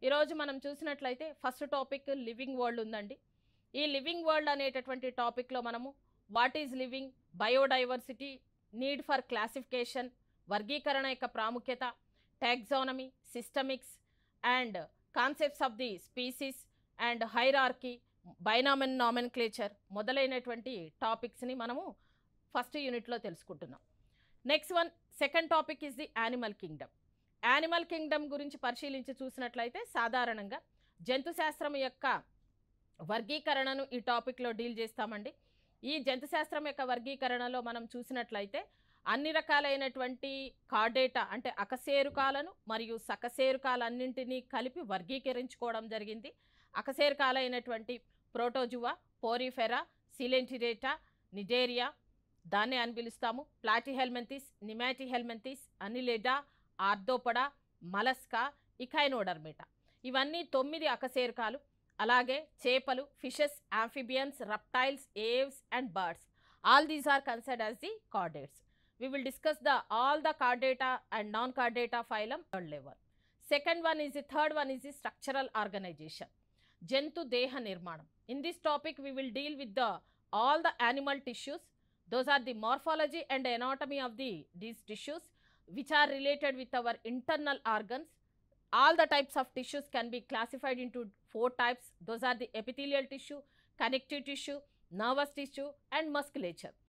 ఈరోజు మనం చూసినట్లయితే ఫస్ట్ టాపిక్ లివింగ్ వరల్డ్ ఉందండి. ఈ లివింగ్ వరల్డ్ అనేటటువంటి టాపిక్లో మనము what is living, biodiversity, need for classification, వర్గీకరణ యొక్క ప్రాముఖ్యత, taxonomy, systematics and concepts of the species and hierarchy, binomial nomenclature మొదలైనటువంటి టాపిక్స్ని మనము ఫస్ట్ యూనిట్లో తెలుసుకుంటున్నాం. Next one second topic is the animal kingdom. Animal kingdom గురించి పరిశీలించి చూసినట్లయితే సాధారణంగా జంతుశాస్త్రం యొక్క వర్గీకరణను ఈ టాపిక్లో డీల్ చేస్తామండి. ఈ జంతుశాస్త్రం యొక్క వర్గీకరణలో మనం చూసినట్లయితే అన్ని రకాలైనటువంటి కార్డేటా అంటే అకశేరుకాలను మరియు సకశేరుకాలన్నింటినీ కలిపి వర్గీకరించుకోవడం జరిగింది. అకశేరుకాలైనటువంటి ప్రోటోజువా, పోరిఫెరా, సిలెంటిరేటా, నిడేరియా దాన్ని అని పిలుస్తాము, ప్లాటిహెల్మెంతిస్, నిమాటిహెల్మెంతిస్, అనిలెడా, ఆర్థోపడా, మలస్కా, ఇకైనోడర్మేటా ఇవన్నీ 9 అకశేరుకాలు. అలాగే చేపలు, fishes, amphibians, reptiles, aves and birds, all these are considered as the chordates. We will discuss all the chordata and non-chordata phylum third level. Third one is the structural organization. Jantu Deha Nirmanam. In this topic, we will deal with all the animal tissues. Those are the morphology and anatomy of these tissues, which are related with our internal organs. All the types of tissues can be classified into 4 types. Those are the epithelial tissue, connective tissue, nervous tissue and musculature.